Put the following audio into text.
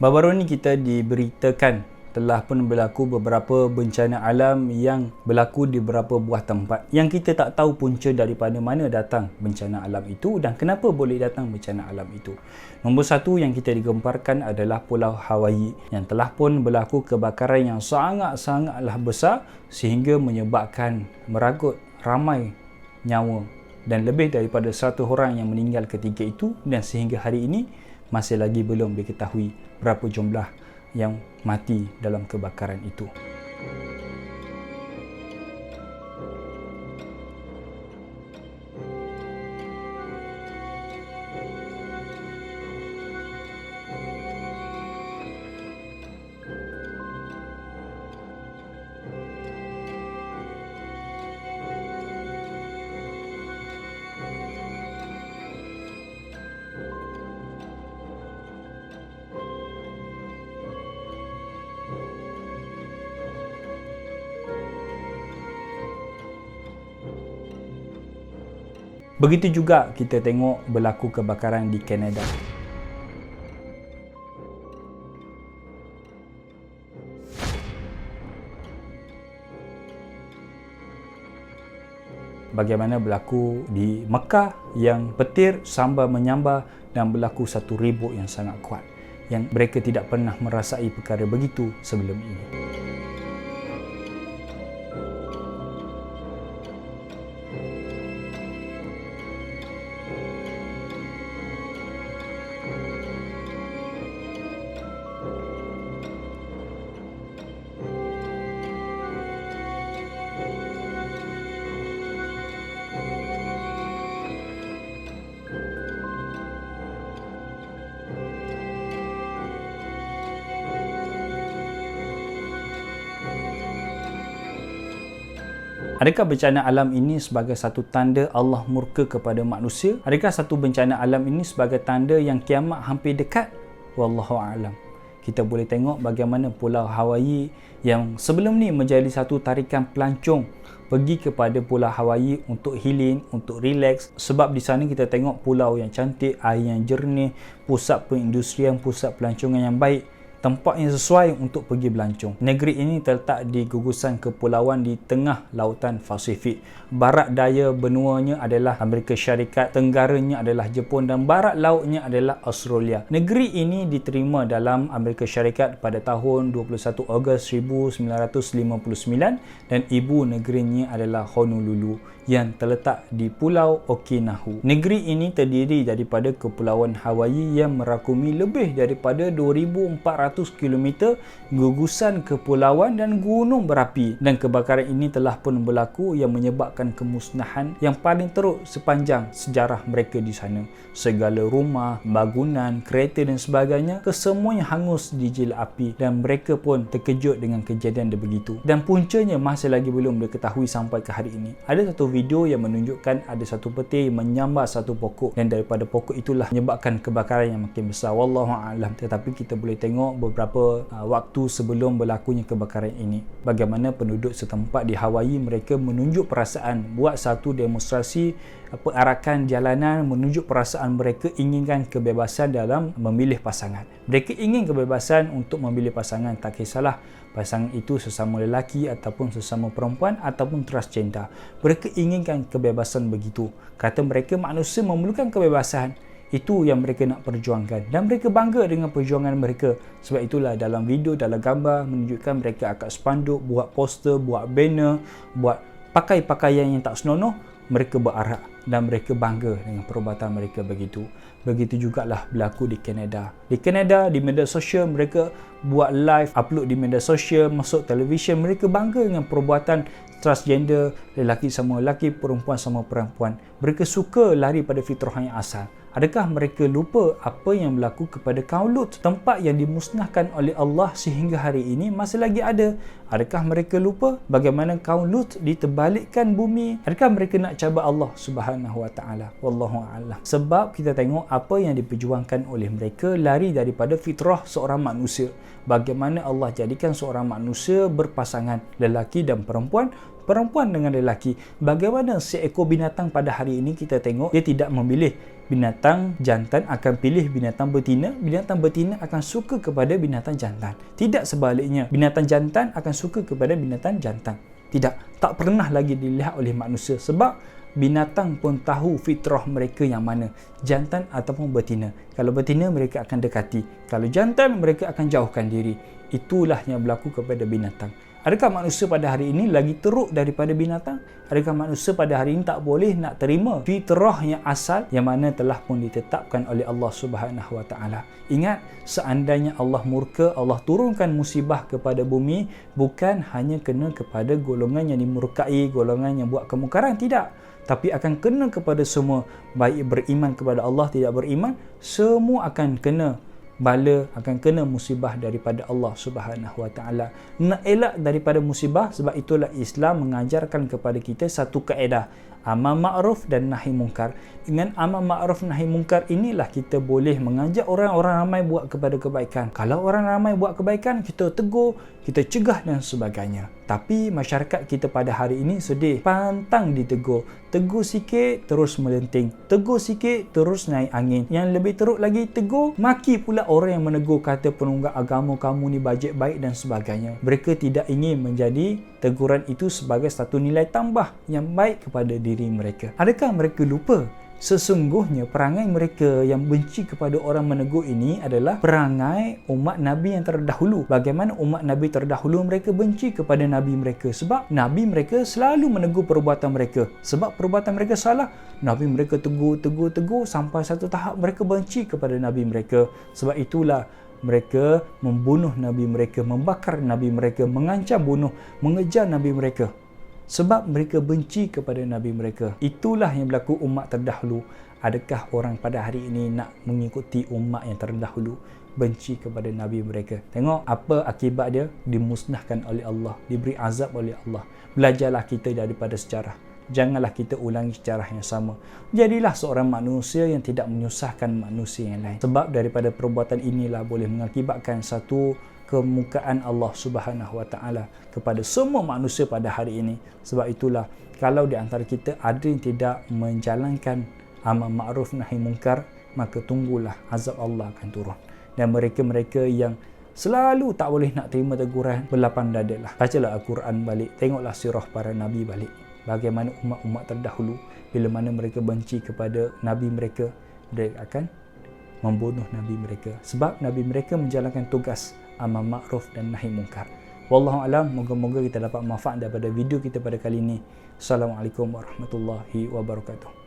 Baru-baru ni kita diberitakan telah pun berlaku beberapa bencana alam yang berlaku di beberapa buah tempat yang kita tak tahu punca daripada mana datang bencana alam itu dan kenapa boleh datang bencana alam itu. Nombor satu yang kita digemparkan adalah Pulau Hawaii yang telah pun berlaku kebakaran yang sangatlah besar sehingga menyebabkan meragut ramai nyawa dan lebih daripada 100 orang yang meninggal ketika itu, dan sehingga hari ini masih lagi belum diketahui berapa jumlah yang mati dalam kebakaran itu. Begitu juga kita tengok berlaku kebakaran di Kanada. Bagaimana berlaku di Mekah yang petir sambar menyambar dan berlaku satu ribut yang sangat kuat yang mereka tidak pernah merasai perkara begitu sebelum ini. Adakah bencana alam ini sebagai satu tanda Allah murka kepada manusia? Adakah satu bencana alam ini sebagai tanda yang kiamat hampir dekat? Wallahu a'lam. Kita boleh tengok bagaimana Pulau Hawaii yang sebelum ni menjadi satu tarikan pelancong pergi kepada Pulau Hawaii untuk healing, untuk relax, sebab di sana kita tengok pulau yang cantik, air yang jernih, pusat perindustrian, pusat pelancongan yang baik, tempat yang sesuai untuk pergi belancong. Negeri ini terletak di gugusan kepulauan di tengah lautan Pasifik. Barat daya benuanya adalah Amerika Syarikat, tenggaranya adalah Jepun dan barat lautnya adalah Australia. Negeri ini diterima dalam Amerika Syarikat pada tahun 21 Ogos 1959 dan ibu negerinya adalah Honolulu yang terletak di Pulau Okinawa. Negeri ini terdiri daripada kepulauan Hawaii yang merakumi lebih daripada 2,400 km gugusan kepulauan dan gunung berapi, dan kebakaran ini telah pun berlaku yang menyebabkan kemusnahan yang paling teruk sepanjang sejarah mereka di sana. Segala rumah, bangunan, kereta dan sebagainya kesemuanya hangus di jila api dan mereka pun terkejut dengan kejadian begitu. Dan puncanya masih lagi belum diketahui sampai ke hari ini. Ada satu video yang menunjukkan ada satu petir menyambar satu pokok dan daripada pokok itulah menyebabkan kebakaran yang makin besar. Wallahu a'lam. Tetapi kita boleh tengok beberapa waktu sebelum berlakunya kebakaran ini, bagaimana penduduk setempat di Hawaii mereka menunjuk perasaan, buat satu demonstrasi perarakan jalanan menunjuk perasaan mereka inginkan kebebasan dalam memilih pasangan. Mereka ingin kebebasan untuk memilih pasangan, tak kisahlah pasangan itu sesama lelaki ataupun sesama perempuan ataupun transgender. Mereka inginkan kebebasan begitu. Kata mereka manusia memerlukan kebebasan. Itu yang mereka nak perjuangkan dan mereka bangga dengan perjuangan mereka. Sebab itulah dalam video, dalam gambar menunjukkan mereka angkat spanduk, buat poster, buat banner, buat pakai pakaian yang tak senonoh. Mereka berarak dan mereka bangga dengan perubatan mereka begitu. Begitu jugalah berlaku di Kanada. Di Kanada, di media sosial mereka buat live, upload di media sosial, masuk televisyen. Mereka bangga dengan perbuatan transgender, lelaki sama lelaki, perempuan sama perempuan. Mereka suka lari pada fitrah yang asal. Adakah mereka lupa apa yang berlaku kepada kaum Lut, tempat yang dimusnahkan oleh Allah sehingga hari ini masih lagi ada? Adakah mereka lupa bagaimana kaum Lut diterbalikkan bumi? Adakah mereka nak cabar Allah Subhanahu Wa Taala? Wallahu a'lam. Sebab kita tengok apa yang diperjuangkan oleh mereka lari daripada fitrah seorang manusia. Bagaimana Allah jadikan seorang manusia berpasangan lelaki dan perempuan, perempuan dengan lelaki. Bagaimana seekor binatang pada hari ini kita tengok dia tidak memilih binatang jantan akan pilih binatang betina akan suka kepada binatang jantan. Tidak sebaliknya, binatang jantan akan suka kepada binatang jantan. Tidak, tak pernah lagi dilihat oleh manusia, sebab binatang pun tahu fitrah mereka yang mana, jantan ataupun betina. Kalau betina, mereka akan dekati. Kalau jantan, mereka akan jauhkan diri. Itulah yang berlaku kepada binatang. Adakah manusia pada hari ini lagi teruk daripada binatang? Adakah manusia pada hari ini tak boleh nak terima fitrah yang asal yang mana telah pun ditetapkan oleh Allah Subhanahu Wa Taala? Ingat, seandainya Allah murka, Allah turunkan musibah kepada bumi, bukan hanya kena kepada golongan yang dimurkai, golongan yang buat kemungkaran, tidak. Tapi akan kena kepada semua, baik beriman kepada Allah, tidak beriman, semua akan kena bala, akan kena musibah daripada Allah Subhanahu Wa Taala. Nak elak daripada musibah, sebab itulah Islam mengajarkan kepada kita satu kaedah, amar ma'ruf dan nahi mungkar. Dengan amar ma'ruf nahi mungkar inilah kita boleh mengajak orang-orang ramai buat kepada kebaikan. Kalau orang ramai buat kebaikan, kita tegur, kita cegah dan sebagainya. Tapi masyarakat kita pada hari ini sedih, pantang ditegur. Tegur sikit terus melenting, tegur sikit terus naik angin. Yang lebih teruk lagi, tegur maki pula orang yang menegur, kata penunggak agama kamu ni bajet baik dan sebagainya. Mereka tidak ingin menjadi teguran itu sebagai satu nilai tambah yang baik kepada diri mereka. Adakah mereka lupa sesungguhnya perangai mereka yang benci kepada orang menegur ini adalah perangai umat Nabi yang terdahulu? Bagaimana umat Nabi terdahulu mereka benci kepada Nabi mereka? Sebab Nabi mereka selalu menegur perbuatan mereka. Sebab perbuatan mereka salah, Nabi mereka tegur sampai satu tahap mereka benci kepada Nabi mereka. Sebab itulah mereka membunuh Nabi mereka, membakar Nabi mereka, mengancam bunuh, mengejar Nabi mereka. Sebab mereka benci kepada Nabi mereka. Itulah yang berlaku umat terdahulu. Adakah orang pada hari ini nak mengikuti umat yang terdahulu, benci kepada Nabi mereka? Tengok apa akibat dia, dimusnahkan oleh Allah, diberi azab oleh Allah. Belajarlah kita daripada sejarah. Janganlah kita ulangi sejarah yang sama. Jadilah seorang manusia yang tidak menyusahkan manusia yang lain. Sebab daripada perbuatan inilah boleh mengakibatkan satu kemukaan Allah Subhanahu Wa Taala kepada semua manusia pada hari ini. Sebab itulah, kalau di antara kita ada yang tidak menjalankan amar ma'ruf nahi mungkar, maka tunggulah azab Allah akan turun. Dan mereka-mereka yang selalu tak boleh nak terima teguran, berlapang dadalah. Bacalah Al-Quran balik, tengoklah sirah para nabi balik. Bagaimana umat-umat terdahulu, bila mana mereka benci kepada nabi mereka, mereka akan membunuh nabi mereka. Sebab nabi mereka menjalankan tugas amar ma'ruf dan nahi mungkar. Wallahu alam, moga-moga kita dapat manfaat daripada video kita pada kali ini. Assalamualaikum warahmatullahi wabarakatuh.